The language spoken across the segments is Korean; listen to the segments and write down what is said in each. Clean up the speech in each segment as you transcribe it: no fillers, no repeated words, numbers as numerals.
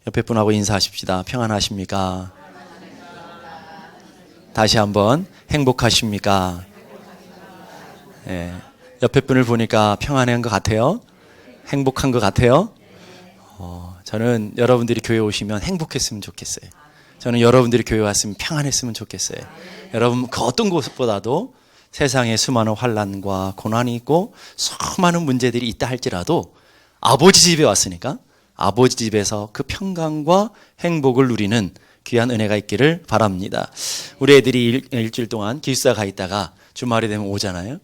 옆에 분하고 인사하십시다. 평안하십니까? 다시 한번 행복하십니까? 예, 옆에 분을 보니까 평안한 것 같아요? 행복한 것 같아요? 저는 여러분들이 교회 오시면 행복했으면 좋겠어요. 저는 여러분들이 교회 왔으면 평안했으면 좋겠어요. 여러분 그 어떤 곳보다도 세상에 수많은 환난과 고난이 있고 수많은 문제들이 있다 할지라도 아버지 집에 왔으니까 아버지 집에서 그 평강과 행복을 누리는 귀한 은혜가 있기를 바랍니다. 우리 애들이 일주일 동안 기숙사 가 있다가 주말이 되면 오잖아요.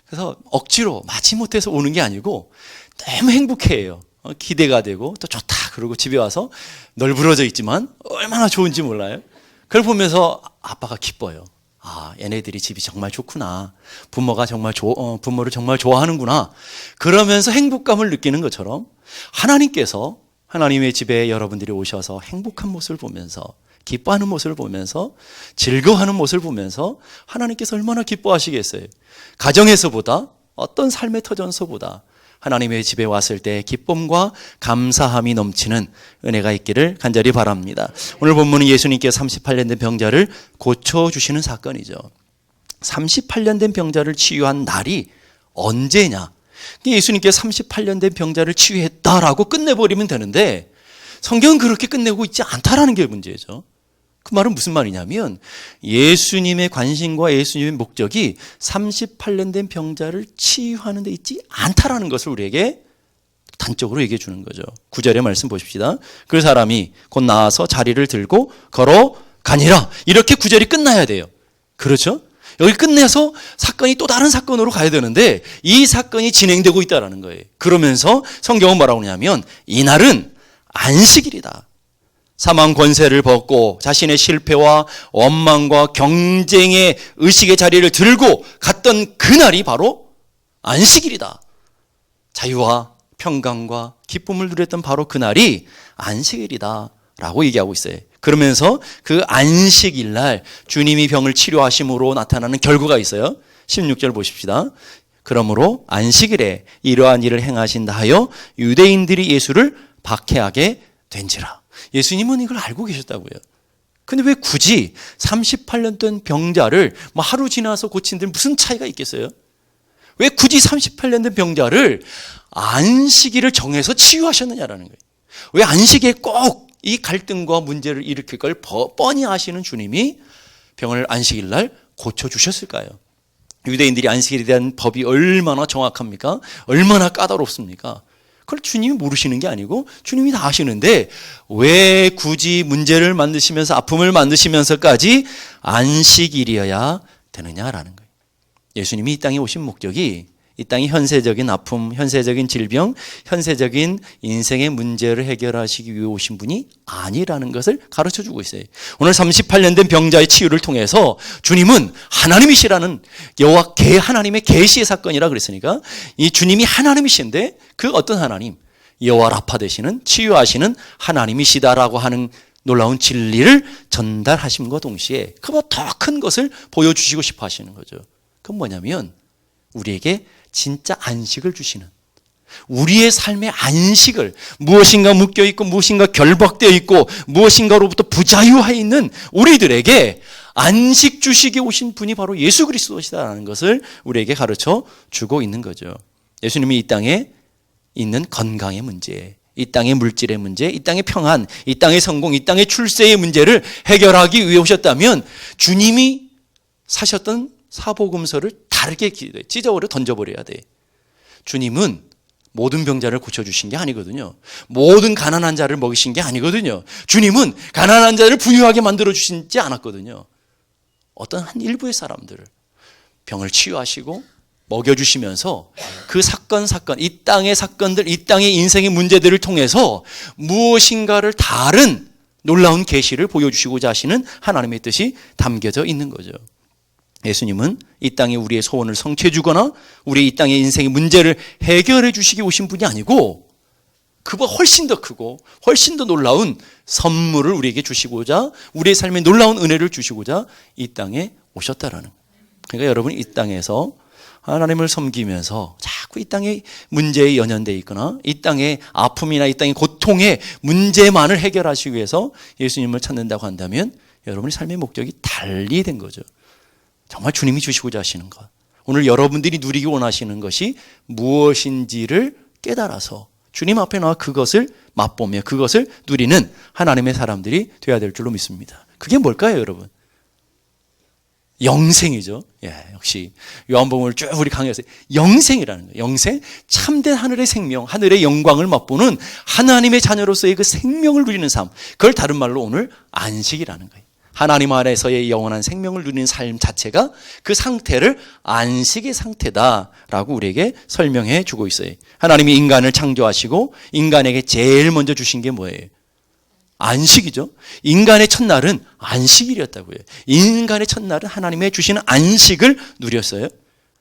그래서 억지로 마지못해서 오는 게 아니고 너무 행복해해요. 기대가 되고 또 좋다 그러고 집에 와서 널브러져 있지만 얼마나 좋은지 몰라요. 그걸 보면서 아빠가 기뻐요. 아, 얘네들이 집이 정말 좋구나. 부모를 정말 좋아하는구나. 그러면서 행복감을 느끼는 것처럼 하나님께서 하나님의 집에 여러분들이 오셔서 행복한 모습을 보면서 기뻐하는 모습을 보면서 즐거워하는 모습을 보면서 하나님께서 얼마나 기뻐하시겠어요. 가정에서보다 어떤 삶의 터전서보다 하나님의 집에 왔을 때 기쁨과 감사함이 넘치는 은혜가 있기를 간절히 바랍니다. 오늘 본문은 예수님께서 38년 된 병자를 고쳐주시는 사건이죠. 38년 된 병자를 치유한 날이 언제냐? 예수님께서 38년 된 병자를 치유했다라고 끝내버리면 되는데 성경은 그렇게 끝내고 있지 않다라는 게 문제죠. 그 말은 무슨 말이냐면 예수님의 관심과 예수님의 목적이 38년 된 병자를 치유하는 데 있지 않다라는 것을 우리에게 단적으로 얘기해 주는 거죠. 9절의 말씀 보십시다. 그 사람이 곧 나와서 자리를 들고 걸어가니라. 이렇게 9절이 끝나야 돼요. 그렇죠? 여기 끝내서 사건이 또 다른 사건으로 가야 되는데 이 사건이 진행되고 있다는 거예요. 그러면서 성경은 뭐라고 하냐면 이날은 안식일이다. 사망 권세를 벗고 자신의 실패와 원망과 경쟁의 의식의 자리를 들고 갔던 그날이 바로 안식일이다. 자유와 평강과 기쁨을 누렸던 바로 그날이 안식일이다 라고 얘기하고 있어요. 그러면서 그 안식일날 주님이 병을 치료하심으로 나타나는 결과가 있어요. 16절 보십시다. 그러므로 안식일에 이러한 일을 행하신다 하여 유대인들이 예수를 박해하게 된지라. 예수님은 이걸 알고 계셨다고요. 근데 왜 굳이 38년 된 병자를 하루 지나서 고친 데 무슨 차이가 있겠어요? 왜 굳이 38년 된 병자를 안식일을 정해서 치유하셨느냐라는 거예요. 왜 안식일에 꼭 이 갈등과 문제를 일으킬 걸 뻔히 아시는 주님이 병을 안식일 날 고쳐주셨을까요? 유대인들이 안식일에 대한 법이 얼마나 정확합니까? 얼마나 까다롭습니까? 그걸 주님이 모르시는 게 아니고 주님이 다 아시는데 왜 굳이 문제를 만드시면서 아픔을 만드시면서까지 안식일이어야 되느냐라는 거예요. 예수님이 이 땅에 오신 목적이 이 땅의 현세적인 아픔, 현세적인 질병, 현세적인 인생의 문제를 해결하시기 위해 오신 분이 아니라는 것을 가르쳐주고 있어요. 오늘 38년 된 병자의 치유를 통해서 주님은 하나님이시라는 여호와 하나님의 계시의 사건이라 그랬으니까 이 주님이 하나님이신데 그 어떤 하나님, 여호와 라파 되시는 치유하시는 하나님이시다라고 하는 놀라운 진리를 전달하심과 동시에 그보다 더 큰 것을 보여주시고 싶어 하시는 거죠. 그건 뭐냐면 우리에게 진짜 안식을 주시는, 우리의 삶의 안식을, 무엇인가 묶여있고 무엇인가 결박되어 있고 무엇인가로부터 부자유해 있는 우리들에게 안식 주시기 오신 분이 바로 예수 그리스도시다라는 것을 우리에게 가르쳐 주고 있는 거죠. 예수님이 이 땅에 있는 건강의 문제, 이 땅의 물질의 문제, 이 땅의 평안, 이 땅의 성공, 이 땅의 출세의 문제를 해결하기 위해 오셨다면 주님이 사셨던 사복음서를 다르게 찢어버려 던져버려야 돼. 주님은 모든 병자를 고쳐주신 게 아니거든요. 모든 가난한 자를 먹이신 게 아니거든요. 주님은 가난한 자를 부유하게 만들어주시지 않았거든요. 어떤 한 일부의 사람들을 병을 치유하시고 먹여주시면서 그 사건, 이 땅의 사건들, 이 땅의 인생의 문제들을 통해서 무엇인가를 다른 놀라운 계시를 보여주시고자 하시는 하나님의 뜻이 담겨져 있는 거죠. 예수님은 이 땅에 우리의 소원을 성취해 주거나 우리 이 땅의 인생의 문제를 해결해 주시기 오신 분이 아니고 그보다 훨씬 더 크고 훨씬 더 놀라운 선물을 우리에게 주시고자, 우리의 삶에 놀라운 은혜를 주시고자 이 땅에 오셨다라는 거예요. 그러니까 여러분이 이 땅에서 하나님을 섬기면서 자꾸 이 땅의 문제에 연연되어 있거나 이 땅의 아픔이나 이 땅의 고통 고통의 문제만을 해결하시기 위해서 예수님을 찾는다고 한다면 여러분의 삶의 목적이 달리 된 거죠. 정말 주님이 주시고자 하시는 것, 오늘 여러분들이 누리기 원하시는 것이 무엇인지를 깨달아서 주님 앞에 나와 그것을 맛보며 그것을 누리는 하나님의 사람들이 되어야 될 줄로 믿습니다. 그게 뭘까요, 여러분? 영생이죠. 역시 요한복음을 쭉 우리 강의에서 영생이라는 거예요. 영생, 참된 하늘의 생명, 하늘의 영광을 맛보는 하나님의 자녀로서의 그 생명을 누리는 삶, 그걸 다른 말로 오늘 안식이라는 거예요. 하나님 안에서의 영원한 생명을 누리는 삶 자체가 그 상태를 안식의 상태다라고 우리에게 설명해 주고 있어요. 하나님이 인간을 창조하시고 인간에게 제일 먼저 주신 게 뭐예요? 안식이죠. 인간의 첫날은 안식일이었다고요. 인간의 첫날은 하나님의 주시는 안식을 누렸어요.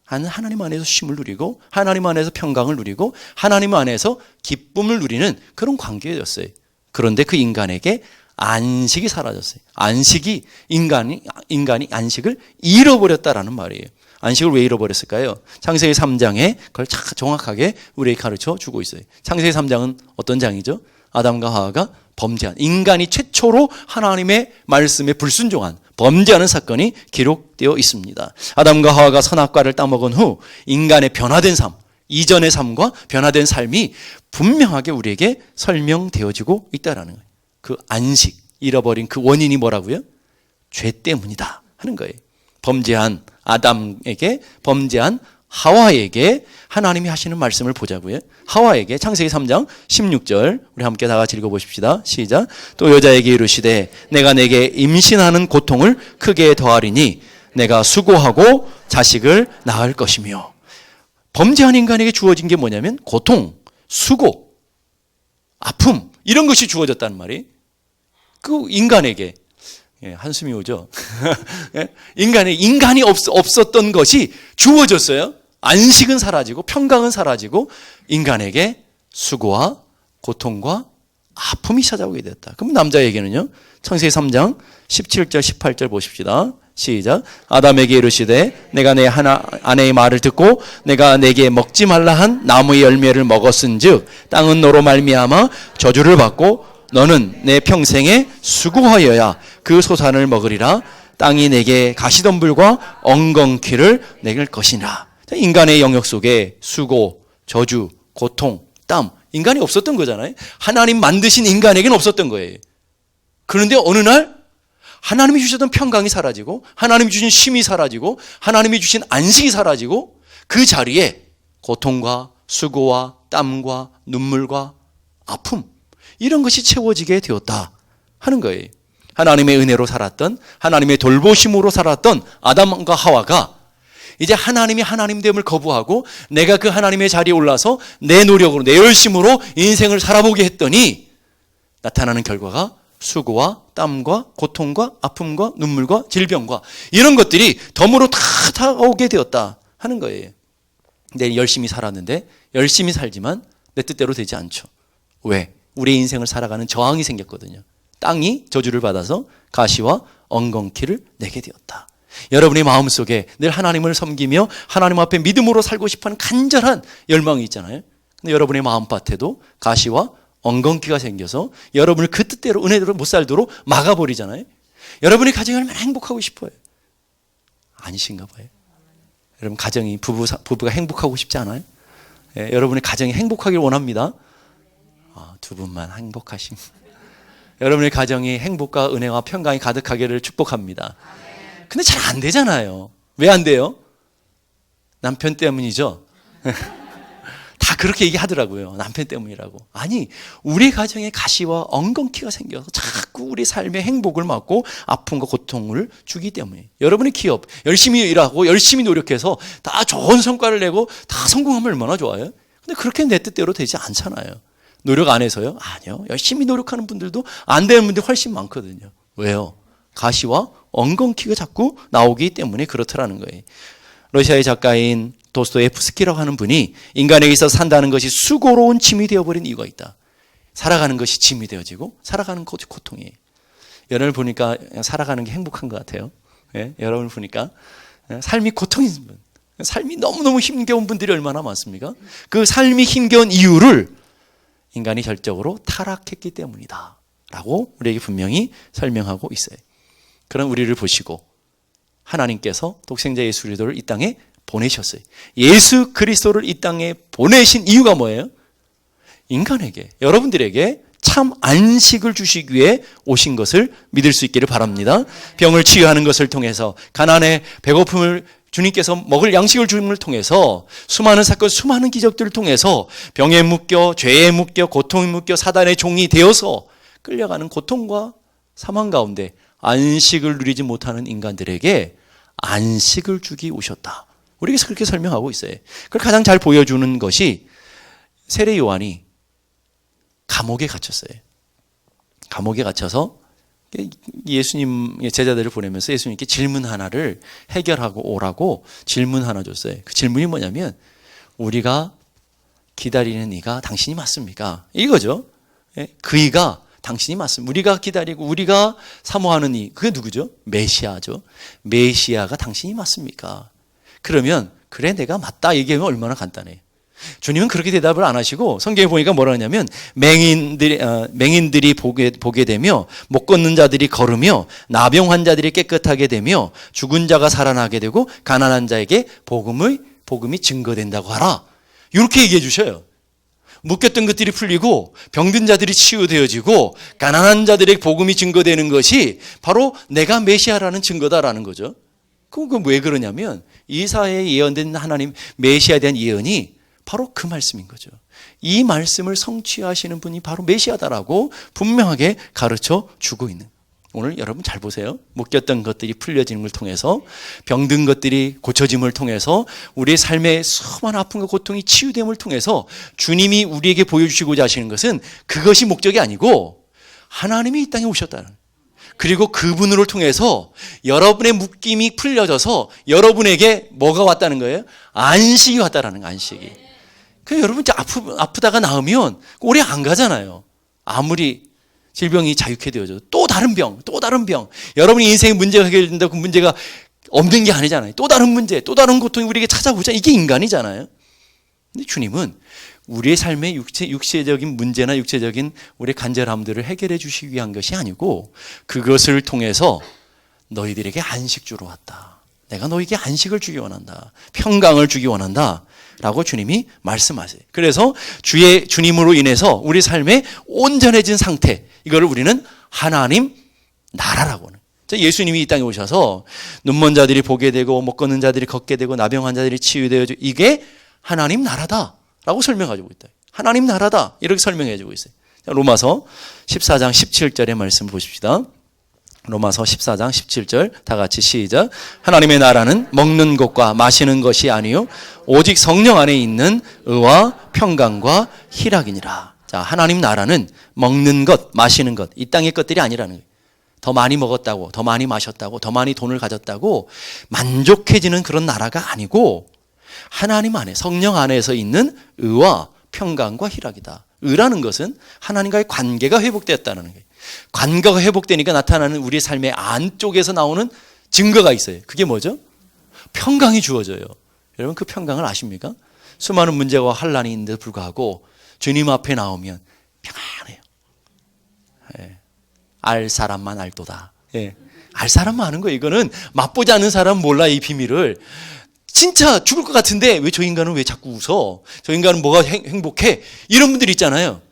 하나님 안에서 쉼을 누리고 하나님 안에서 평강을 누리고 하나님 안에서 기쁨을 누리는 그런 관계였어요. 그런데 그 인간에게 안식이 사라졌어요. 안식이 인간이 안식을 잃어버렸다라는 말이에요. 안식을 왜 잃어버렸을까요? 창세기 3장에 그걸 정확하게 우리에게 가르쳐 주고 있어요. 창세기 3장은 어떤 장이죠? 아담과 하와가 범죄한, 인간이 최초로 하나님의 말씀에 불순종한, 범죄하는 사건이 기록되어 있습니다. 아담과 하와가 선악과를 따먹은 후 인간의 변화된 삶, 이전의 삶과 변화된 삶이 분명하게 우리에게 설명되어지고 있다는 거예요. 그 안식, 잃어버린 그 원인이 뭐라고요? 죄 때문이다 하는 거예요. 범죄한 아담에게, 범죄한 하와에게 하나님이 하시는 말씀을 보자고요. 하와에게 창세기 3장 16절 우리 함께 다 같이 읽어보십시다. 시작. 또 여자에게 이르시되 내가 내게 임신하는 고통을 크게 더하리니 내가 수고하고 자식을 낳을 것이며. 범죄한 인간에게 주어진 게 뭐냐면 고통, 수고, 아픔 이런 것이 주어졌다는 말이 그 인간에게 한숨이 오죠. 인간이 없었던 것이 주어졌어요. 안식은 사라지고 평강은 사라지고 인간에게 수고와 고통과 아픔이 찾아오게 됐다. 그럼 남자에게는요. 창세기 3장 17절 18절 보십시다. 시작. 아담에게 이르시되 내가 내 아내의 말을 듣고 내가 내게 먹지 말라 한 나무의 열매를 먹었은즉 땅은 너로 말미암아 저주를 받고 너는 내 평생에 수고하여야 그 소산을 먹으리라. 땅이 내게 가시덤불과 엉겅퀴를 내길 것이라. 인간의 영역 속에 수고, 저주, 고통, 땀, 인간이 없었던 거잖아요. 하나님 만드신 인간에게는 없었던 거예요. 그런데 어느 날 하나님이 주셨던 평강이 사라지고 하나님이 주신 쉼이 사라지고 하나님이 주신 안식이 사라지고 그 자리에 고통과 수고와 땀과 눈물과 아픔 이런 것이 채워지게 되었다 하는 거예요. 하나님의 은혜로 살았던, 하나님의 돌보심으로 살았던 아담과 하와가 이제 하나님이 하나님됨을 거부하고 내가 그 하나님의 자리에 올라서 내 노력으로, 내 열심으로 인생을 살아보게 했더니 나타나는 결과가 수고와 땀과 고통과 아픔과 눈물과 질병과 이런 것들이 덤으로 다 다가오게 되었다 하는 거예요. 내 열심히 살았는데 열심히 살지만 내 뜻대로 되지 않죠. 왜? 우리의 인생을 살아가는 저항이 생겼거든요. 땅이 저주를 받아서 가시와 엉겅퀴를 내게 되었다. 여러분의 마음속에 늘 하나님을 섬기며 하나님 앞에 믿음으로 살고 싶어하는 간절한 열망이 있잖아요. 근데 여러분의 마음밭에도 가시와 엉겅퀴가 생겨서 여러분을 그 뜻대로 은혜대로 못 살도록 막아버리잖아요. 여러분의 가정이 얼마나 행복하고 싶어요? 아니신가 봐요. 여러분 가정이 부부가 행복하고 싶지 않아요? 여러분의 가정이 행복하길 원합니다. 두 분만 행복하신 여러분의 가정이 행복과 은혜와 평강이 가득하기를 축복합니다. 근데 잘 안 되잖아요. 왜 안 돼요? 남편 때문이죠. 다 그렇게 얘기하더라고요. 남편 때문이라고. 아니, 우리 가정에 가시와 엉겅퀴가 생겨서 자꾸 우리 삶의 행복을 막고 아픔과 고통을 주기 때문에. 여러분의 기업 열심히 일하고 열심히 노력해서 다 좋은 성과를 내고 다 성공하면 얼마나 좋아요? 근데 그렇게 내 뜻대로 되지 않잖아요. 노력 안 해서요? 아니요. 열심히 노력하는 분들도 안 되는 분들이 훨씬 많거든요. 왜요? 가시와 엉겅퀴가 자꾸 나오기 때문에 그렇더라는 거예요. 러시아의 작가인 도스토옙스키라고 하는 분이 인간에게 있어서 산다는 것이 수고로운 짐이 되어버린 이유가 있다. 살아가는 것이 짐이 되어지고 살아가는 것이 고통이에요. 여러분을 보니까 살아가는 게 행복한 것 같아요. 여러분을 보니까 삶이 고통인 분, 삶이 너무너무 힘겨운 분들이 얼마나 많습니까? 그 삶이 힘겨운 이유를 인간이 결정적으로 타락했기 때문이다 라고 우리에게 분명히 설명하고 있어요. 그런 우리를 보시고 하나님께서 독생자 예수 그리스도를 이 땅에 보내셨어요. 예수 그리스도를 이 땅에 보내신 이유가 뭐예요? 인간에게, 여러분들에게 참 안식을 주시기 위해 오신 것을 믿을 수 있기를 바랍니다. 병을 치유하는 것을 통해서, 가난에 배고픔을 주님께서 먹을 양식을 주님을 통해서, 수많은 사건, 수많은 기적들을 통해서 병에 묶여, 죄에 묶여, 고통에 묶여 사단의 종이 되어서 끌려가는 고통과 사망 가운데 안식을 누리지 못하는 인간들에게 안식을 주기 오셨다. 우리에게서 그렇게 설명하고 있어요. 그걸 가장 잘 보여주는 것이 세례 요한이 감옥에 갇혔어요. 감옥에 갇혀서 예수님 제자들을 보내면서 예수님께 질문 하나를 해결하고 오라고 질문 하나 줬어요. 그 질문이 뭐냐면, 우리가 기다리는 이가 당신이 맞습니까? 이거죠. 그 이가 당신이 맞습니다. 우리가 기다리고 우리가 사모하는 이, 그게 누구죠? 메시아죠. 메시아가 당신이 맞습니까? 그러면 그래 내가 맞다 얘기하면 얼마나 간단해요. 주님은 그렇게 대답을 안 하시고 성경에 보니까 뭐라 하냐면, 맹인들이 보게 되며, 못 걷는 자들이 걸으며, 나병 환자들이 깨끗하게 되며, 죽은 자가 살아나게 되고, 가난한 자에게 복음이 증거된다고 하라. 이렇게 얘기해 주셔요. 묶였던 것들이 풀리고 병든 자들이 치유되어지고 가난한 자들에게 복음이 증거되는 것이 바로 내가 메시아라는 증거다라는 거죠. 그건 왜 그러냐면, 이사야에 예언된 하나님 메시아에 대한 예언이 바로 그 말씀인 거죠. 이 말씀을 성취하시는 분이 바로 메시아다라고 분명하게 가르쳐 주고 있는. 오늘 여러분 잘 보세요. 묶였던 것들이 풀려지는 걸 통해서, 병든 것들이 고쳐짐을 통해서, 우리의 삶의 수많은 아픔과 고통이 치유됨을 통해서 주님이 우리에게 보여주시고자 하시는 것은 그것이 목적이 아니고 하나님이 이 땅에 오셨다는, 그리고 그분을 통해서 여러분의 묶임이 풀려져서 여러분에게 뭐가 왔다는 거예요? 안식이 왔다라는 거예요. 안식이. 그러니까 여러분 아프다가 나으면 오래 안 가잖아요. 아무리 질병이 자유케 되어져 또 다른 병. 여러분이 인생의 문제가 해결된다고 그 문제가 없는 게 아니잖아요. 또 다른 문제, 또 다른 고통이 우리에게 찾아오자. 이게 인간이잖아요. 근데 주님은 우리의 삶의 육체적인 문제나 육체적인 우리의 간절함들을 해결해 주시기 위한 것이 아니고, 그것을 통해서 너희들에게 안식 주러 왔다. 내가 너희에게 안식을 주기 원한다. 평강을 주기 원한다. 라고 주님이 말씀하세요. 그래서 주님으로 인해서 우리 삶의 온전해진 상태, 이거를 우리는 하나님 나라라고 하는. 예수님이 이 땅에 오셔서 눈먼 자들이 보게 되고, 못 걷는 자들이 걷게 되고, 나병 환자들이 치유되어지고, 이게 하나님 나라다라고 설명해주고 있다. 하나님 나라다 이렇게 설명해주고 있어요. 로마서 14장 17절의 말씀 보십시다. 로마서 14장 17절 다 같이 시작. 하나님의 나라는 먹는 것과 마시는 것이 아니요 오직 성령 안에 있는 의와 평강과 희락이니라. 자, 하나님 나라는 먹는 것, 마시는 것, 이 땅의 것들이 아니라는 거예요. 더 많이 먹었다고, 더 많이 마셨다고, 더 많이 돈을 가졌다고 만족해지는 그런 나라가 아니고, 하나님 안에, 성령 안에서 있는 의와 평강과 희락이다. 의라는 것은 하나님과의 관계가 회복되었다는 거예요. 관계가 회복되니까 나타나는 우리의 삶의 안쪽에서 나오는 증거가 있어요. 그게 뭐죠? 평강이 주어져요. 여러분 그 평강을 아십니까? 수많은 문제와 환란이 있는데도 불구하고 주님 앞에 나오면 평안해요. 예. 알 사람만 알도다. 예. 알 사람만 아는 거예요. 이거는 맛보지 않는 사람은 몰라, 이 비밀을. 진짜 죽을 것 같은데 왜 저 인간은 왜 자꾸 웃어? 저 인간은 뭐가 행복해? 이런 분들 있잖아요.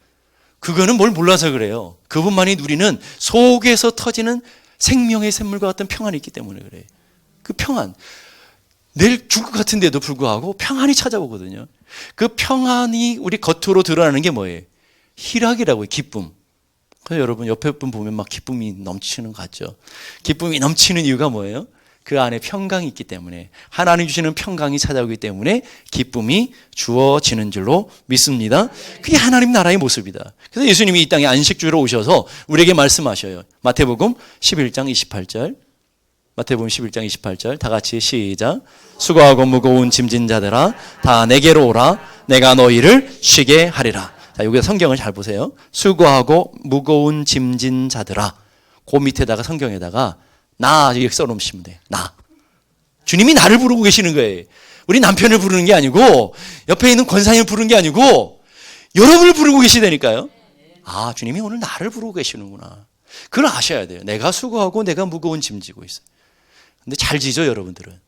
그거는 뭘 몰라서 그래요. 그분만이 누리는 속에서 터지는 생명의 샘물과 같은 평안이 있기 때문에 그래요. 그 평안, 내일 죽을 것 같은데도 불구하고 평안이 찾아오거든요. 그 평안이 우리 겉으로 드러나는 게 뭐예요? 희락이라고요. 기쁨. 그래서 여러분 옆에 분 보면 막 기쁨이 넘치는 것 같죠. 기쁨이 넘치는 이유가 뭐예요? 그 안에 평강이 있기 때문에, 하나님 주시는 평강이 찾아오기 때문에 기쁨이 주어지는 줄로 믿습니다. 그게 하나님 나라의 모습이다. 그래서 예수님이 이 땅에 안식 주러 오셔서 우리에게 말씀하셔요. 마태복음 11장 28절. 마태복음 11장 28절 다 같이 시작. 수고하고 무거운 짐진 자들아 다 내게로 오라. 내가 너희를 쉬게 하리라. 자, 여기서 성경을 잘 보세요. 수고하고 무거운 짐진 자들아. 그 밑에다가 성경에다가 나 이렇게 써놓으시면 돼요. 나. 주님이 나를 부르고 계시는 거예요. 우리 남편을 부르는 게 아니고, 옆에 있는 권사님을 부르는 게 아니고, 여러분을 부르고 계시다니까요. 아, 주님이 오늘 나를 부르고 계시는구나. 그걸 아셔야 돼요. 내가 수고하고 내가 무거운 짐 지고 있어요. 근데 잘 지죠, 여러분들은.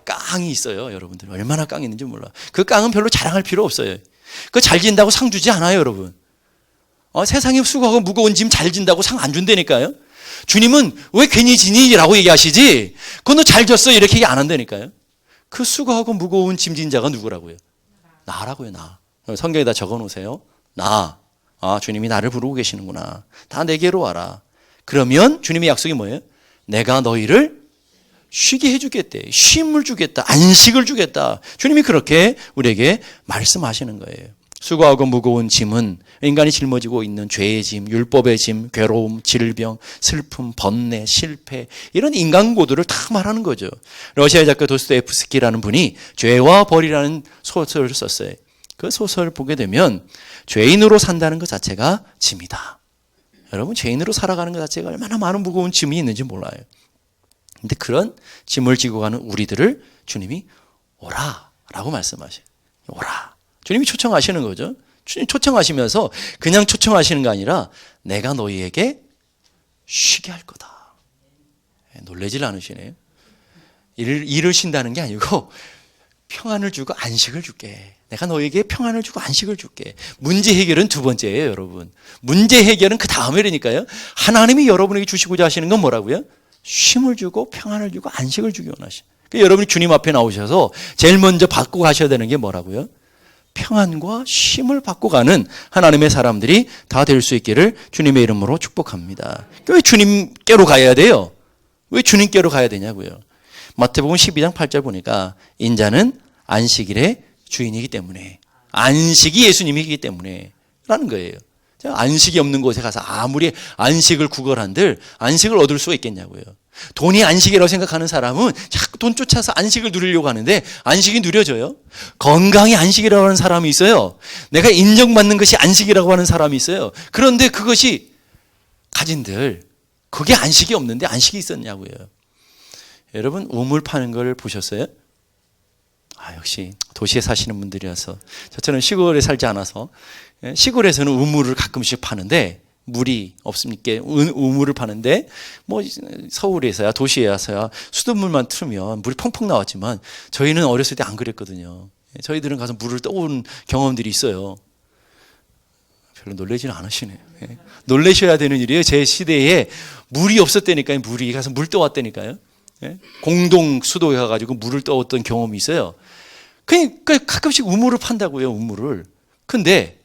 깡이 있어요, 여러분들. 얼마나 깡이 있는지 몰라. 그 깡은 별로 자랑할 필요 없어요. 그거 잘 진다고 상 주지 않아요, 여러분. 세상에 수고하고 무거운 짐 잘 진다고 상 안 준다니까요. 주님은 왜 괜히 지니? 라고 얘기하시지. 그건 너 잘 졌어. 이렇게 얘기 안 한다니까요. 그 수고하고 무거운 짐 진 자가 누구라고요? 나라고요, 나. 성경에다 적어 놓으세요. 나. 아, 주님이 나를 부르고 계시는구나. 다 내게로 와라. 그러면 주님의 약속이 뭐예요? 내가 너희를 쉬게 해주겠대. 쉼을 주겠다. 안식을 주겠다. 주님이 그렇게 우리에게 말씀하시는 거예요. 수고하고 무거운 짐은 인간이 짊어지고 있는 죄의 짐, 율법의 짐, 괴로움, 질병, 슬픔, 번뇌, 실패 이런 인간고도를 다 말하는 거죠. 러시아 작가 도스토옙스키라는 분이 죄와 벌이라는 소설을 썼어요. 그 소설을 보게 되면 죄인으로 산다는 것 자체가 짐이다. 여러분, 죄인으로 살아가는 것 자체가 얼마나 많은 무거운 짐이 있는지 몰라요. 근데 그런 짐을 지고 가는 우리들을 주님이 오라라고 말씀하셔요. 오라. 주님이 초청하시는 거죠. 주님 초청하시면서 그냥 초청하시는 게 아니라 내가 너희에게 쉬게 할 거다. 놀라질 않으시네요. 일을 쉰다는 게 아니고 평안을 주고 안식을 줄게. 내가 너에게 평안을 주고 안식을 줄게. 문제 해결은 두 번째예요, 여러분. 문제 해결은 그 다음이라니까요. 하나님이 여러분에게 주시고자 하시는 건 뭐라고요? 쉼을 주고 평안을 주고 안식을 주기 원하시죠. 그러니까 여러분이 주님 앞에 나오셔서 제일 먼저 받고 가셔야 되는 게 뭐라고요? 평안과 쉼을 받고 가는 하나님의 사람들이 다 될 수 있기를 주님의 이름으로 축복합니다. 왜 주님께로 가야 돼요? 왜 주님께로 가야 되냐고요? 마태복음 12장 8절 보니까 인자는 안식일의 주인이기 때문에, 안식이 예수님이기 때문에 라는 거예요. 안식이 없는 곳에 가서 아무리 안식을 구걸한들 안식을 얻을 수가 있겠냐고요. 돈이 안식이라고 생각하는 사람은 자꾸 돈 쫓아서 안식을 누리려고 하는데 안식이 누려져요? 건강이 안식이라고 하는 사람이 있어요. 내가 인정받는 것이 안식이라고 하는 사람이 있어요. 그런데 그것이 가진들 그게 안식이 없는데 안식이 있었냐고요. 여러분, 우물 파는 걸 보셨어요? 역시 도시에 사시는 분들이라서. 저처럼 시골에 살지 않아서 시골에서는 우물을 가끔씩 파는데 물이 없으니까 우물을 파는데 뭐 서울에서야 도시에서야 수돗물만 틀으면 물이 펑펑 나왔지만 저희는 어렸을 때 안 그랬거든요. 저희들은 가서 물을 떠온 경험들이 있어요. 별로 놀라지는 않으시네요. 놀라셔야 되는 일이에요. 제 시대에 물이 없었다니까요. 물이 가서 물 떠왔다니까요. 공동 수도에 가가지고 물을 떠왔던 경험이 있어요. 그러니까 가끔씩 우물을 판다고요. 우물을. 근데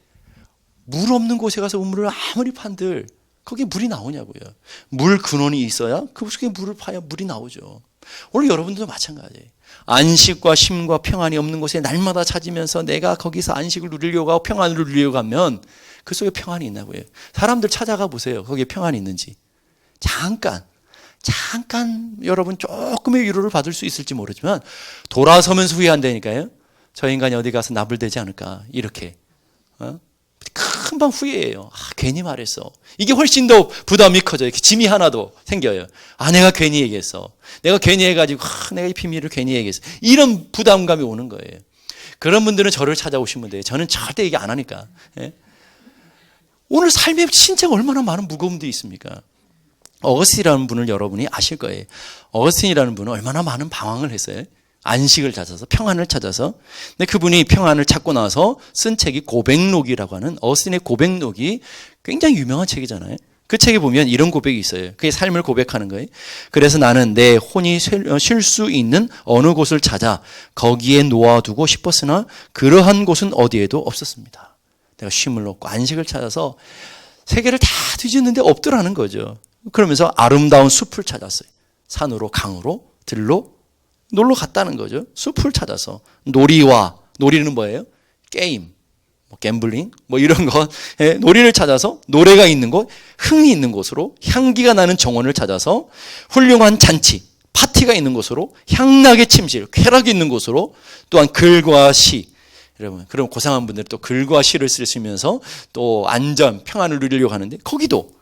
물 없는 곳에 가서 우물을 아무리 판들 거기에 물이 나오냐고요. 물 근원이 있어야 그 속에 물을 파야 물이 나오죠. 오늘 여러분들도 마찬가지예요. 안식과 쉼과 평안이 없는 곳에 날마다 찾으면서 내가 거기서 안식을 누리려고 하고 평안을 누리려고 하면 그 속에 평안이 있나고요. 사람들 찾아가 보세요. 거기에 평안이 있는지. 잠깐 여러분 조금의 위로를 받을 수 있을지 모르지만 돌아서면서 후회한다니까요. 저 인간이 어디 가서 나불대지 않을까 이렇게 금방 후회해요. 괜히 말했어. 이게 훨씬 더 부담이 커져요. 짐이 하나 더 생겨요. 내가 괜히 얘기했어. 내가 괜히 해가지고 내가 이 비밀을 괜히 얘기했어. 이런 부담감이 오는 거예요. 그런 분들은 저를 찾아오시면 돼요. 저는 절대 얘기 안 하니까. 오늘 삶에 진짜 얼마나 많은 무거움들이 있습니까? 어거스틴이라는 분을 여러분이 아실 거예요. 어거스틴이라는 분은 얼마나 많은 방황을 했어요. 안식을 찾아서, 평안을 찾아서. 근데 그분이 평안을 찾고 나서 쓴 책이 고백록이라고 하는 어거스틴의 고백록이 굉장히 유명한 책이잖아요. 그 책에 보면 이런 고백이 있어요. 그의 삶을 고백하는 거예요. 그래서 나는 내 혼이 쉴 수 있는 어느 곳을 찾아 거기에 놓아두고 싶었으나 그러한 곳은 어디에도 없었습니다. 내가 쉼을 얻고 안식을 찾아서 세계를 다 뒤졌는데 없더라는 거죠. 그러면서 아름다운 숲을 찾았어요. 산으로 강으로 들로 놀러 갔다는 거죠. 숲을 찾아서 놀이는 뭐예요? 게임, 갬블링 이런 것 놀이를 찾아서 노래가 있는 곳, 흥이 있는 곳으로 향기가 나는 정원을 찾아서 훌륭한 잔치, 파티가 있는 곳으로 향락의 침실, 쾌락이 있는 곳으로 또한 글과 시 여러분, 그럼 고상한 분들은 또 글과 시를 쓰시면서 또 안전, 평안을 누리려고 하는데 거기도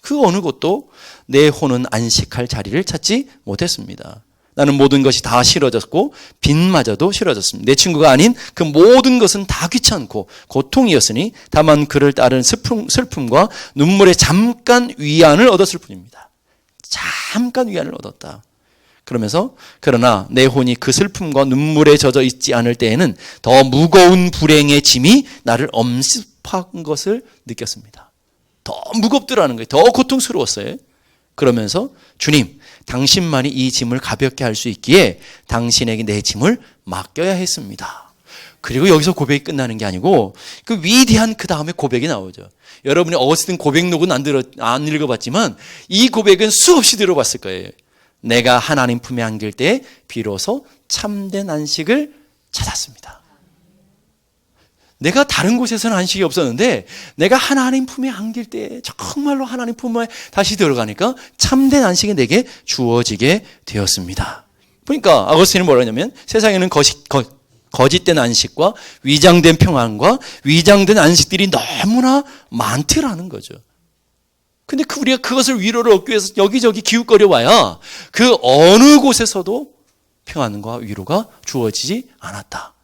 그 어느 곳도 내 혼은 안식할 자리를 찾지 못했습니다. 나는 모든 것이 다 싫어졌고 빚마저도 싫어졌습니다. 내 친구가 아닌 그 모든 것은 다 귀찮고 고통이었으니 다만 그를 따른 슬픔과 눈물에 잠깐 위안을 얻었을 뿐입니다. 잠깐 위안을 얻었다. 그러면서 그러나 내 혼이 그 슬픔과 눈물에 젖어 있지 않을 때에는 더 무거운 불행의 짐이 나를 엄습한 것을 느꼈습니다. 더 무겁더라는 거예요. 더 고통스러웠어요. 그러면서 주님, 당신만이 이 짐을 가볍게 할 수 있기에 당신에게 내 짐을 맡겨야 했습니다. 그리고 여기서 고백이 끝나는 게 아니고 그 위대한 그 다음에 고백이 나오죠. 여러분이 어거스틴 고백록은 안 읽어봤지만 이 고백은 수없이 들어봤을 거예요. 내가 하나님 품에 안길 때 비로소 참된 안식을 찾았습니다. 내가 다른 곳에서는 안식이 없었는데 내가 하나님 품에 안길 때 정말로 하나님 품에 다시 들어가니까 참된 안식이 내게 주어지게 되었습니다. 그러니까 아거스틴은 뭐라 하냐면 세상에는 거짓된 안식과 위장된 평안과 위장된 안식들이 너무나 많더라는 거죠. 근데 우리가 그것을 위로를 얻기 위해서 여기저기 기웃거려 와야 그 어느 곳에서도 평안과 위로가 주어지지 않았다.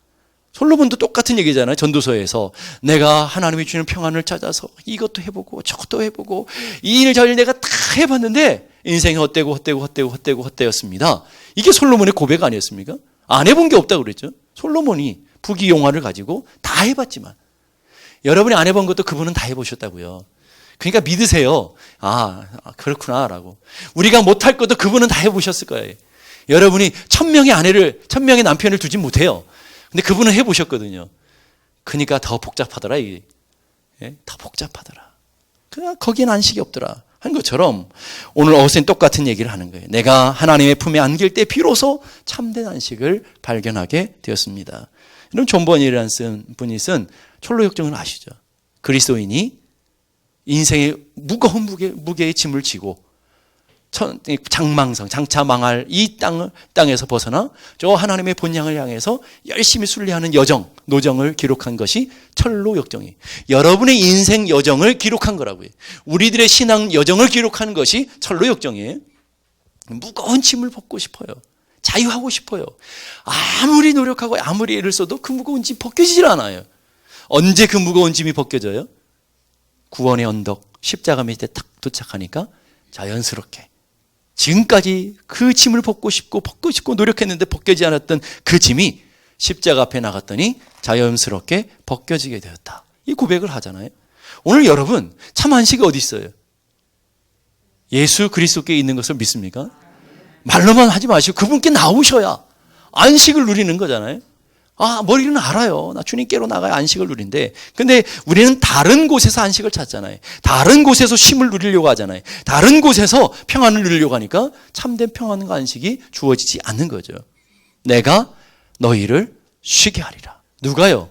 솔로몬도 똑같은 얘기잖아요. 전도서에서 내가 하나님이 주는 평안을 찾아서 이것도 해보고 저것도 해보고 이 일 저 일 내가 다 해봤는데 인생이 헛되었습니다. 이게 솔로몬의 고백 아니었습니까? 안 해본 게 없다고 그랬죠. 솔로몬이 부귀영화를 가지고 다 해봤지만 여러분이 안 해본 것도 그분은 다 해보셨다고요. 그러니까 믿으세요. 그렇구나라고. 우리가 못할 것도 그분은 다 해보셨을 거예요. 여러분이 1000명의 남편을 두지 못해요. 근데 그분은 해보셨거든요. 그러니까 더 복잡하더라. 이게. 더 복잡하더라. 그냥 거기엔 안식이 없더라. 한 것처럼 오늘 어거스틴 똑같은 얘기를 하는 거예요. 내가 하나님의 품에 안길 때 비로소 참된 안식을 발견하게 되었습니다. 이런 존 버니라는 분이 쓴 철로역정을 아시죠? 그리스도인이 인생의 무거운 무게의 짐을 지고 장차 망할 이 땅에서 벗어나 저 하나님의 본향을 향해서 열심히 순례하는 노정을 기록한 것이 철로역정이에요. 여러분의 인생 여정을 기록한 거라고요. 우리들의 신앙 여정을 기록한 것이 철로역정이에요. 무거운 짐을 벗고 싶어요. 자유하고 싶어요. 아무리 노력하고 아무리 애를 써도 그 무거운 짐 벗겨지질 않아요. 언제 그 무거운 짐이 벗겨져요? 구원의 언덕 십자가 밑에 딱 도착하니까 자연스럽게 지금까지 그 짐을 벗고 싶고 노력했는데 벗겨지지 않았던 그 짐이 십자가 앞에 나갔더니 자연스럽게 벗겨지게 되었다. 이 고백을 하잖아요. 오늘 여러분 참 안식이 어디 있어요? 예수 그리스도께 있는 것을 믿습니까? 말로만 하지 마시고 그분께 나오셔야 안식을 누리는 거잖아요. 머리는 알아요. 나 주님께로 나가야 안식을 누린데. 근데 우리는 다른 곳에서 안식을 찾잖아요. 다른 곳에서 쉼을 누리려고 하잖아요. 다른 곳에서 평안을 누리려고 하니까 참된 평안과 안식이 주어지지 않는 거죠. 내가 너희를 쉬게 하리라. 누가요?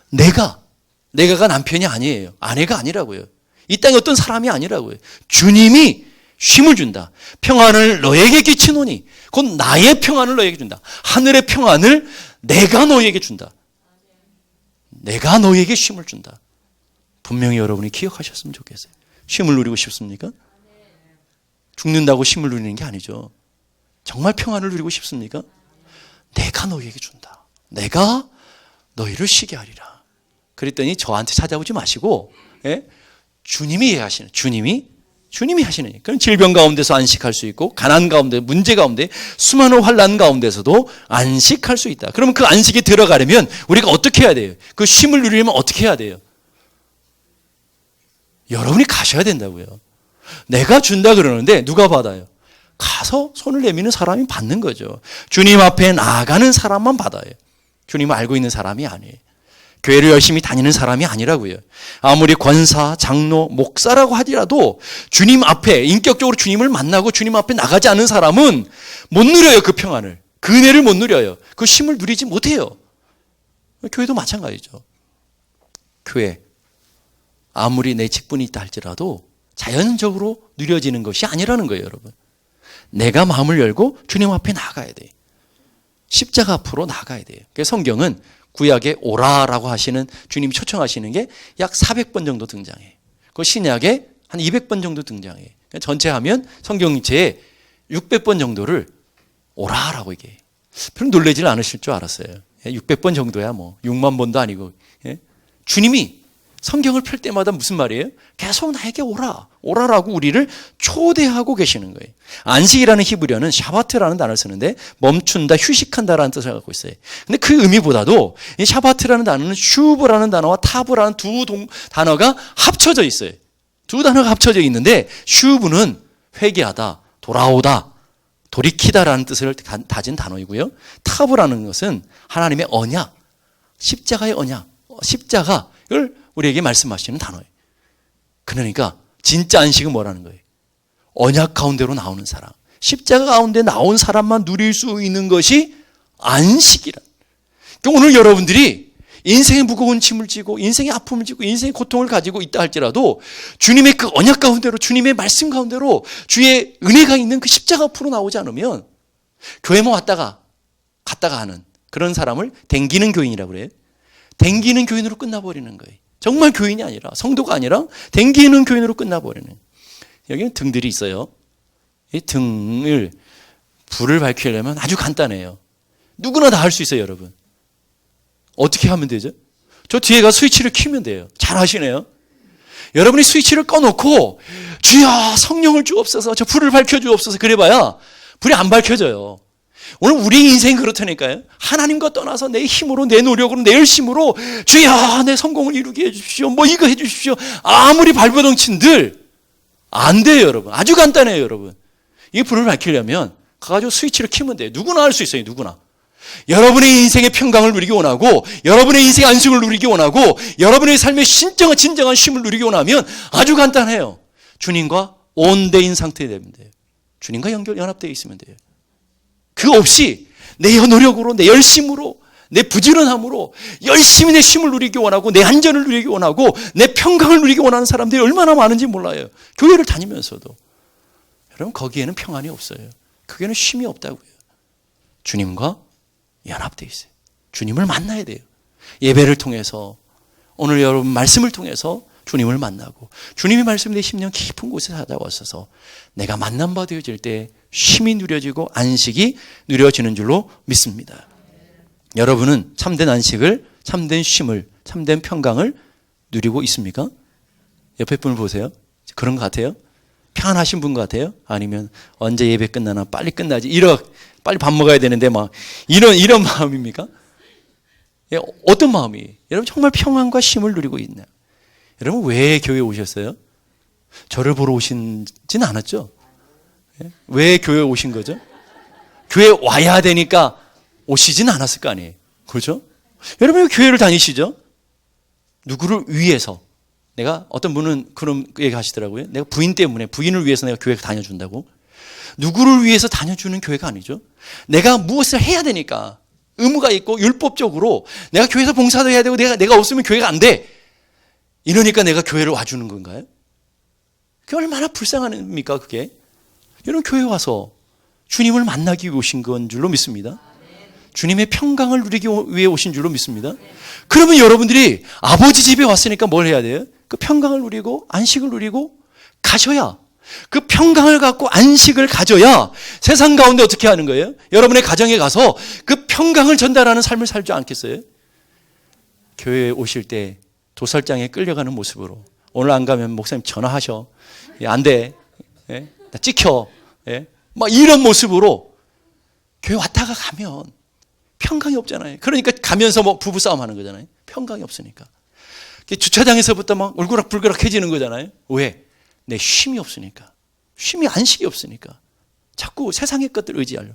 내가가 남편이 아니에요. 아내가 아니라고요. 이 땅에 어떤 사람이 아니라고요. 주님이 쉼을 준다. 평안을 너에게 끼치노니 곧 나의 평안을 너에게 준다. 하늘의 평안을 내가 너에게 준다. 내가 너에게 쉼을 준다. 분명히 여러분이 기억하셨으면 좋겠어요. 쉼을 누리고 싶습니까? 죽는다고 쉼을 누리는 게 아니죠. 정말 평안을 누리고 싶습니까? 내가 너에게 준다. 내가 너희를 쉬게 하리라. 그랬더니 저한테 찾아오지 마시고 주님이 하시는 주님이 하시는 그런 질병 가운데서 안식할 수 있고 가난 가운데 문제 가운데 수많은 환난 가운데서도 안식할 수 있다. 그러면 그 안식에 들어가려면 우리가 어떻게 해야 돼요? 그 쉼을 누리려면 어떻게 해야 돼요? 여러분이 가셔야 된다고요. 내가 준다 그러는데 누가 받아요? 가서 손을 내미는 사람이 받는 거죠. 주님 앞에 나아가는 사람만 받아요. 주님을 알고 있는 사람이 아니에요. 교회를 열심히 다니는 사람이 아니라고요. 아무리 권사, 장로, 목사라고 하더라도 주님 앞에 인격적으로 주님을 만나고 주님 앞에 나가지 않은 사람은 못 누려요. 그 평안을. 그 은혜를 못 누려요. 그 쉼을 누리지 못해요. 교회도 마찬가지죠. 교회 아무리 내 직분이 있다 할지라도 자연적으로 누려지는 것이 아니라는 거예요. 여러분. 내가 마음을 열고 주님 앞에 나가야 돼요. 십자가 앞으로 나가야 돼요. 그래서 성경은 구약에 오라라고 하시는 주님이 초청하시는 게 약 400번 정도 등장해요. 그 신약에 한 200번 정도 등장해요. 전체 하면 성경체에 600번 정도를 오라라고 얘기해요. 별로 놀라질 않으실 줄 알았어요. 600번 정도야 뭐 6만 번도 아니고. 주님이 성경을 펼 때마다 무슨 말이에요? 계속 나에게 오라라고 우리를 초대하고 계시는 거예요. 안식이라는 히브리어는 샤바트라는 단어를 쓰는데 멈춘다, 휴식한다라는 뜻을 갖고 있어요. 근데 그 의미보다도 이 샤바트라는 단어는 슈브라는 단어와 타브라는 두 단어가 합쳐져 있어요. 두 단어가 합쳐져 있는데 슈브는 회개하다, 돌아오다, 돌이키다라는 뜻을 다진 단어이고요. 타브라는 것은 하나님의 언약, 십자가의 언약, 십자가를 우리에게 말씀하시는 단어예요. 그러니까 진짜 안식은 뭐라는 거예요? 언약 가운데로 나오는 사람, 십자가 가운데 나온 사람만 누릴 수 있는 것이 안식이라. 그러니까 오늘 여러분들이 인생의 무거운 짐을 지고 인생의 아픔을 지고 인생의 고통을 가지고 있다 할지라도 주님의 그 언약 가운데로, 주님의 말씀 가운데로 주의 은혜가 있는 그 십자가 앞으로 나오지 않으면 교회만 왔다가 갔다가 하는 그런 사람을 댕기는 교인이라고 그래요. 댕기는 교인으로 끝나버리는 거예요. 정말 교인이 아니라, 성도가 아니라 댕기는 교인으로 끝나버리는. 여기는 등들이 있어요. 이 등을, 불을 밝히려면 아주 간단해요. 누구나 다 할 수 있어요, 여러분. 어떻게 하면 되죠? 저 뒤에 가 스위치를 켜면 돼요. 잘 하시네요. 여러분이 스위치를 꺼놓고 주여 성령을 주옵소서, 저 불을 밝혀주옵소서 그래봐야 불이 안 밝혀져요. 오늘 우리 인생이 그렇다니까요. 하나님과 떠나서 내 힘으로, 내 노력으로, 내 열심으로 주여 내 성공을 이루게 해주십시오, 뭐 이거 해주십시오, 아무리 발버둥친들 안 돼요, 여러분. 아주 간단해요, 여러분. 이 불을 밝히려면 가가지고 스위치를 켜면 돼요. 누구나 할 수 있어요, 누구나. 여러분의 인생의 평강을 누리기 원하고, 여러분의 인생의 안식을 누리기 원하고, 여러분의 삶의 진정한 쉼을 누리기 원하면 아주 간단해요. 주님과 온데인 상태에 되면 돼요. 주님과 연합되어 있으면 돼요. 그 없이 내 노력으로, 내 열심으로, 내 부지런함으로 열심히 내 쉼을 누리기 원하고, 내 안전을 누리기 원하고, 내 평강을 누리기 원하는 사람들이 얼마나 많은지 몰라요. 교회를 다니면서도. 여러분, 거기에는 평안이 없어요. 거기에는 쉼이 없다고요. 주님과 연합되어 있어요. 주님을 만나야 돼요. 예배를 통해서, 오늘 여러분 말씀을 통해서 주님을 만나고, 주님의 말씀이 내 심령 깊은 곳에 찾아왔어서 내가 만남 바 되어질 때 쉼이 누려지고 안식이 누려지는 줄로 믿습니다. 여러분은 참된 안식을, 참된 쉼을, 참된 평강을 누리고 있습니까? 옆에 분을 보세요. 그런 것 같아요? 평안하신 분 같아요? 아니면 언제 예배 끝나나 빨리 끝나지, 빨리 밥 먹어야 되는데 막 이런 마음입니까? 어떤 마음이에요? 여러분 정말 평안과 쉼을 누리고 있나요? 여러분 왜 교회에 오셨어요? 저를 보러 오신진 않았죠? 왜 교회에 오신 거죠? 교회에 와야 되니까 오시진 않았을 거 아니에요. 그렇죠? 여러분 왜 교회를 다니시죠? 누구를 위해서. 내가, 어떤 분은 그런 얘기 하시더라고요. 내가 부인 때문에, 부인을 위해서 내가 교회 다녀준다고. 누구를 위해서 다녀주는 교회가 아니죠. 내가 무엇을 해야 되니까, 의무가 있고 율법적으로 내가 교회에서 봉사도 해야 되고 내가 없으면 교회가 안 돼. 이러니까 내가 교회를 와주는 건가요? 그게 얼마나 불쌍합니까, 그게? 여러분 교회 와서 주님을 만나기 위해 오신 건 줄로 믿습니다. 주님의 평강을 누리기 위해 오신 줄로 믿습니다. 그러면 여러분들이 아버지 집에 왔으니까 뭘 해야 돼요? 그 평강을 누리고 안식을 누리고 가셔야, 그 평강을 갖고 안식을 가져야 세상 가운데 어떻게 하는 거예요? 여러분의 가정에 가서 그 평강을 전달하는 삶을 살지 않겠어요? 교회에 오실 때 도살장에 끌려가는 모습으로, 오늘 안 가면 목사님 전화하셔, 안 돼, 나 찍혀, 막 이런 모습으로 교회 왔다가 가면 평강이 없잖아요. 그러니까 가면서 뭐 부부싸움 하는 거잖아요. 평강이 없으니까. 주차장에서부터 막 울그락불그락해지는 거잖아요. 왜? 내 쉼이 없으니까. 쉼이, 안식이 없으니까. 자꾸 세상의 것들 의지하려.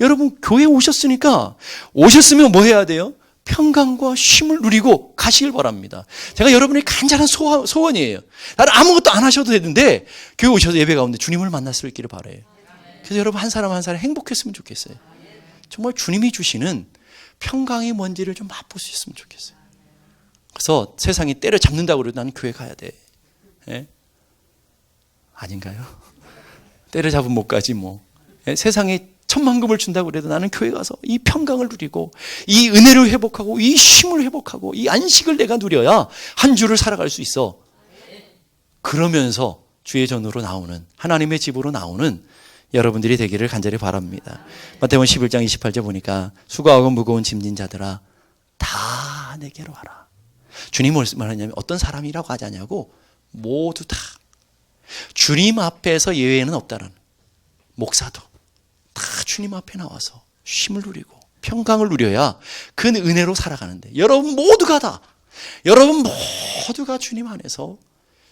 여러분 교회에 오셨으니까, 오셨으면 뭐 해야 돼요? 평강과 쉼을 누리고 가시길 바랍니다. 제가 여러분의 간절한 소원이에요. 나는 아무것도 안 하셔도 되는데 교회 오셔서 예배 가운데 주님을 만날 수 있기를 바라요. 그래서 여러분 한 사람 한 사람 행복했으면 좋겠어요. 정말 주님이 주시는 평강이 뭔지를 좀 맛보셨으면 좋겠어요. 그래서 세상이 때려잡는다고 그래도 나는 교회 가야 돼. 아닌가요? 때려잡으면 못 가지 뭐. 세상에 천만금을 준다고 그래도 나는 교회 가서 이 평강을 누리고 이 은혜를 회복하고 이 쉼을 회복하고 이 안식을 내가 누려야 한 주를 살아갈 수 있어. 그러면서 주의 전으로 나오는, 하나님의 집으로 나오는 여러분들이 되기를 간절히 바랍니다. 마태복음 11장 28절 보니까 수고하고 무거운 짐진 자들아 다 내게로 와라. 주님이 무슨 말하냐면 어떤 사람이라고 하지 않냐고 모두 다. 주님 앞에서 예외는 없다는. 목사도 다 주님 앞에 나와서 쉼을 누리고 평강을 누려야 그 은혜로 살아가는데 여러분 모두가 다 여러분 모두가 주님 안에서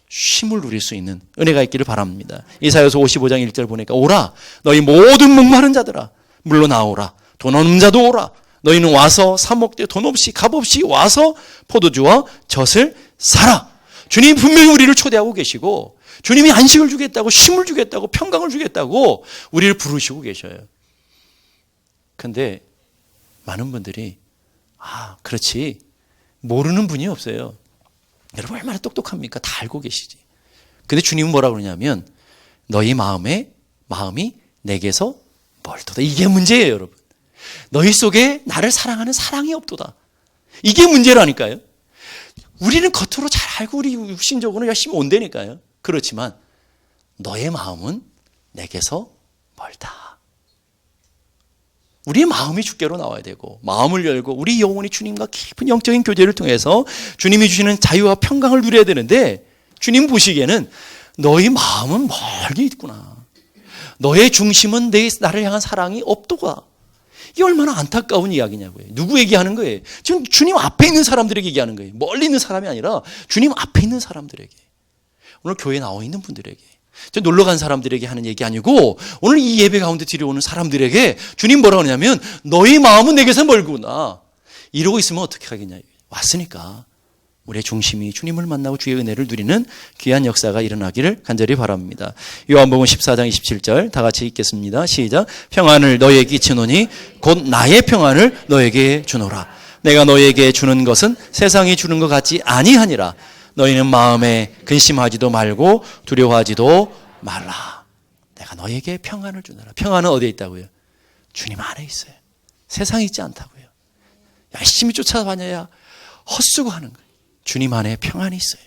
쉼을 누릴 수 있는 은혜가 있기를 바랍니다. 이사야서 55장 1절 보니까 오라 너희 모든 목마른 자들아 물로 나오라 돈 없는 자도 오라 너희는 와서 사 먹되 돈 없이 값 없이 와서 포도주와 젖을 사라. 주님 분명히 우리를 초대하고 계시고 주님이 안식을 주겠다고 쉼을 주겠다고 평강을 주겠다고 우리를 부르시고 계셔요. 근데 많은 분들이 그렇지 모르는 분이 없어요. 여러분 얼마나 똑똑합니까? 다 알고 계시지. 근데 주님은 뭐라고 그러냐면 너희 마음이 내게서 멀도다. 이게 문제예요, 여러분. 너희 속에 나를 사랑하는 사랑이 없도다. 이게 문제라니까요. 우리는 겉으로 잘 알고 우리 육신적으로는 열심히 온다니까요. 그렇지만 너의 마음은 내게서 멀다. 우리의 마음이 주께로 나와야 되고 마음을 열고 우리 영혼이 주님과 깊은 영적인 교제를 통해서 주님이 주시는 자유와 평강을 누려야 되는데 주님 보시기에는 너희 마음은 멀게 있구나. 너의 중심은 나를 향한 사랑이 없도다. 이게 얼마나 안타까운 이야기냐고요. 누구 얘기하는 거예요? 지금 주님 앞에 있는 사람들에게 얘기하는 거예요. 멀리 있는 사람이 아니라 주님 앞에 있는 사람들에게. 오늘 교회에 나와 있는 분들에게. 저 놀러 간 사람들에게 하는 얘기 아니고 오늘 이 예배 가운데 들여오는 사람들에게 주님 뭐라고 하냐면 너희 마음은 내게서 멀구나. 이러고 있으면 어떻게 하겠냐. 왔으니까 우리의 중심이 주님을 만나고 주의 은혜를 누리는 귀한 역사가 일어나기를 간절히 바랍니다. 요한복음 14장 27절 다 같이 읽겠습니다. 시작. 평안을 너에게 끼치노니 곧 나의 평안을 너에게 주노라. 내가 너에게 주는 것은 세상이 주는 것 같지 아니하니라. 너희는 마음에 근심하지도 말고 두려워하지도 말라. 내가 너에게 평안을 주노라. 평안은 어디에 있다고요? 주님 안에 있어요. 세상에 있지 않다고요. 열심히 쫓아다녀야 헛수고하는 거예요. 주님 안에 평안이 있어요.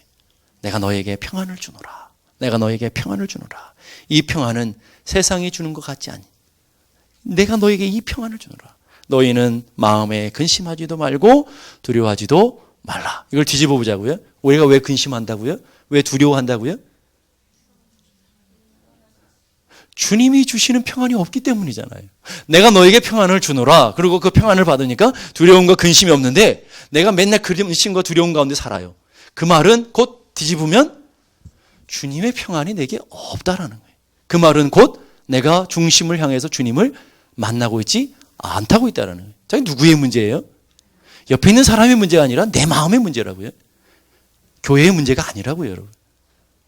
내가 너에게 평안을 주노라. 내가 너에게 평안을 주노라. 이 평안은 세상이 주는 것 같지 않니? 내가 너에게 이 평안을 주노라. 너희는 마음에 근심하지도 말고 두려워하지도 말라. 이걸 뒤집어 보자고요. 우리가 왜 근심한다고요? 왜 두려워한다고요? 주님이 주시는 평안이 없기 때문이잖아요. 내가 너에게 평안을 주노라. 그리고 그 평안을 받으니까 두려움과 근심이 없는데 내가 맨날 근심과 두려움 가운데 살아요. 그 말은 곧 뒤집으면 주님의 평안이 내게 없다라는 거예요. 그 말은 곧 내가 중심을 향해서 주님을 만나고 있지 않다고 있다라는 거예요. 자, 누구의 문제예요? 옆에 있는 사람의 문제가 아니라 내 마음의 문제라고요. 교회의 문제가 아니라고요, 여러분.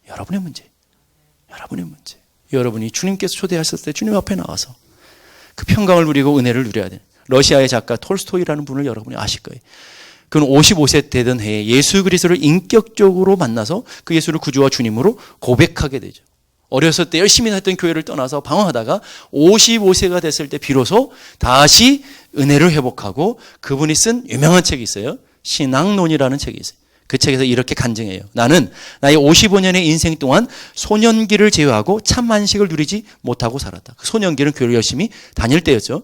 여러분의 문제. 여러분의 문제. 여러분이 주님께서 초대하셨을 때 주님 앞에 나와서 그 평강을 누리고 은혜를 누려야 돼요. 러시아의 작가 톨스토이라는 분을 여러분이 아실 거예요. 그는 55세 되던 해에 예수 그리스도를 인격적으로 만나서 그 예수를 구주와 주님으로 고백하게 되죠. 어렸을 때 열심히 했던 교회를 떠나서 방황하다가 55세가 됐을 때 비로소 다시 은혜를 회복하고 그분이 쓴 유명한 책이 있어요. 신앙론이라는 책이 있어요. 그 책에서 이렇게 간증해요. 나는 나의 55년의 인생 동안 소년기를 제외하고 참 안식을 누리지 못하고 살았다. 그 소년기는 교회를 열심히 다닐 때였죠.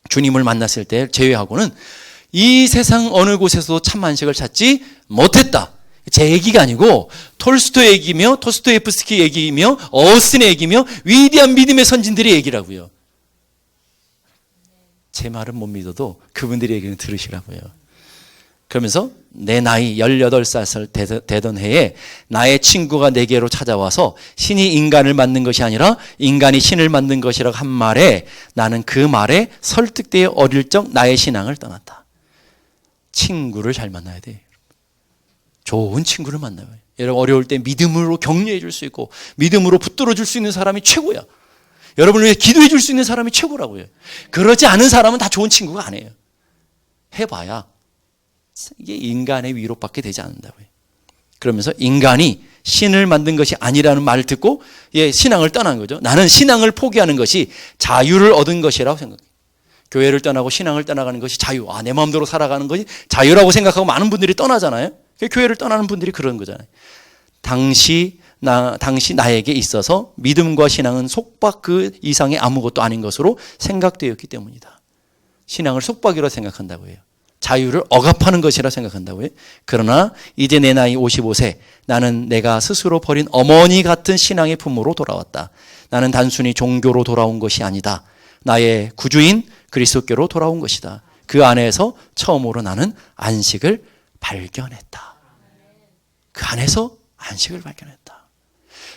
주님을 만났을 때 제외하고는 이 세상 어느 곳에서도 참 안식을 찾지 못했다. 제 얘기가 아니고 톨스토이 얘기며 토스토예프스키 얘기며 어스틴의 얘기며 위대한 믿음의 선진들의 얘기라고요. 제 말은 못 믿어도 그분들의 얘기는 들으시라고요. 그러면서 내 나이 18살 되던 해에 나의 친구가 내게로 찾아와서 신이 인간을 만든 것이 아니라 인간이 신을 만든 것이라고 한 말에 나는 그 말에 설득되어 어릴 적 나의 신앙을 떠났다. 친구를 잘 만나야 돼. 좋은 친구를 만나요. 여러분 어려울 때 믿음으로 격려해 줄 수 있고 믿음으로 붙들어 줄 수 있는 사람이 최고야. 여러분을 위해 기도해 줄 수 있는 사람이 최고라고요. 그러지 않은 사람은 다 좋은 친구가 아니에요. 해봐야 이게 인간의 위로밖에 되지 않는다고요. 그러면서 인간이 신을 만든 것이 아니라는 말을 듣고 신앙을 떠난 거죠. 나는 신앙을 포기하는 것이 자유를 얻은 것이라고 생각해요. 교회를 떠나고 신앙을 떠나가는 것이 자유. 내 마음대로 살아가는 것이 자유라고 생각하고 많은 분들이 떠나잖아요. 교회를 떠나는 분들이 그런 거잖아요. 당시 당시 나에게 있어서 믿음과 신앙은 속박 그 이상의 아무것도 아닌 것으로 생각되었기 때문이다. 신앙을 속박이라 생각한다고 해요. 자유를 억압하는 것이라 생각한다고 해요. 그러나 이제 내 나이 55세, 나는 내가 스스로 버린 어머니 같은 신앙의 품으로 돌아왔다. 나는 단순히 종교로 돌아온 것이 아니다. 나의 구주인 그리스도께로 돌아온 것이다. 그 안에서 처음으로 나는 안식을 발견했다. 그 안에서 안식을 발견했다.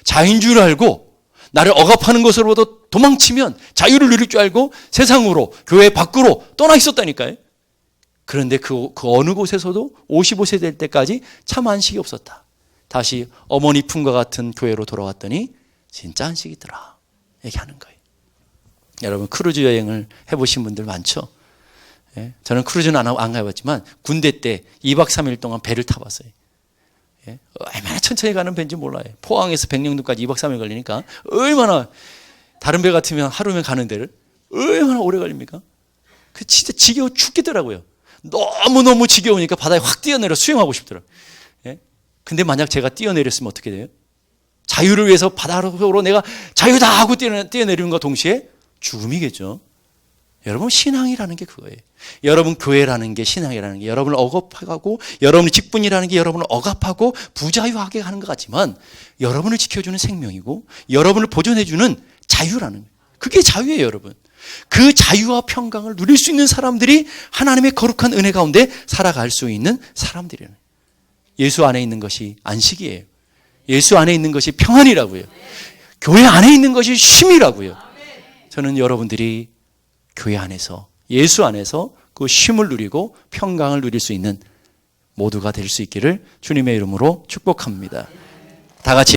자유인 줄 알고 나를 억압하는 것으로부터 도망치면 자유를 누릴 줄 알고 세상으로, 교회 밖으로 떠나 있었다니까요. 그런데 그 어느 곳에서도 55세 될 때까지 참 안식이 없었다. 다시 어머니 품과 같은 교회로 돌아왔더니 진짜 안식이더라 얘기하는 거예요. 여러분 크루즈 여행을 해보신 분들 많죠? 예? 저는 크루즈는 안 가봤지만 군대 때 2박 3일 동안 배를 타봤어요. 예? 얼마나 천천히 가는 배인지 몰라요. 포항에서 백령도까지 2박 3일 걸리니까 얼마나, 다른 배 같으면 하루면 가는 데를 얼마나 오래 걸립니까? 그 진짜 지겨워 죽겠더라고요. 너무너무 지겨우니까 바다에 확 뛰어내려 수영하고 싶더라고요. 예? 근데 만약 제가 뛰어내렸으면 어떻게 돼요? 자유를 위해서 바다로 내가 자유다 하고 뛰어내리는 것과 동시에 죽음이겠죠. 여러분 신앙이라는 게 그거예요. 여러분 교회라는 게, 신앙이라는 게 여러분을 억압하고, 여러분의 직분이라는 게 여러분을 억압하고 부자유하게 하는 것 같지만 여러분을 지켜주는 생명이고 여러분을 보존해주는 자유라는 거예요. 그게 자유예요, 여러분. 그 자유와 평강을 누릴 수 있는 사람들이 하나님의 거룩한 은혜 가운데 살아갈 수 있는 사람들이에요. 예수 안에 있는 것이 안식이에요. 예수 안에 있는 것이 평안이라고요. 교회 안에 있는 것이 쉼이라고요. 저는 여러분들이 교회 안에서, 예수 안에서 그 쉼을 누리고 평강을 누릴 수 있는 모두가 될 수 있기를 주님의 이름으로 축복합니다. 다 같이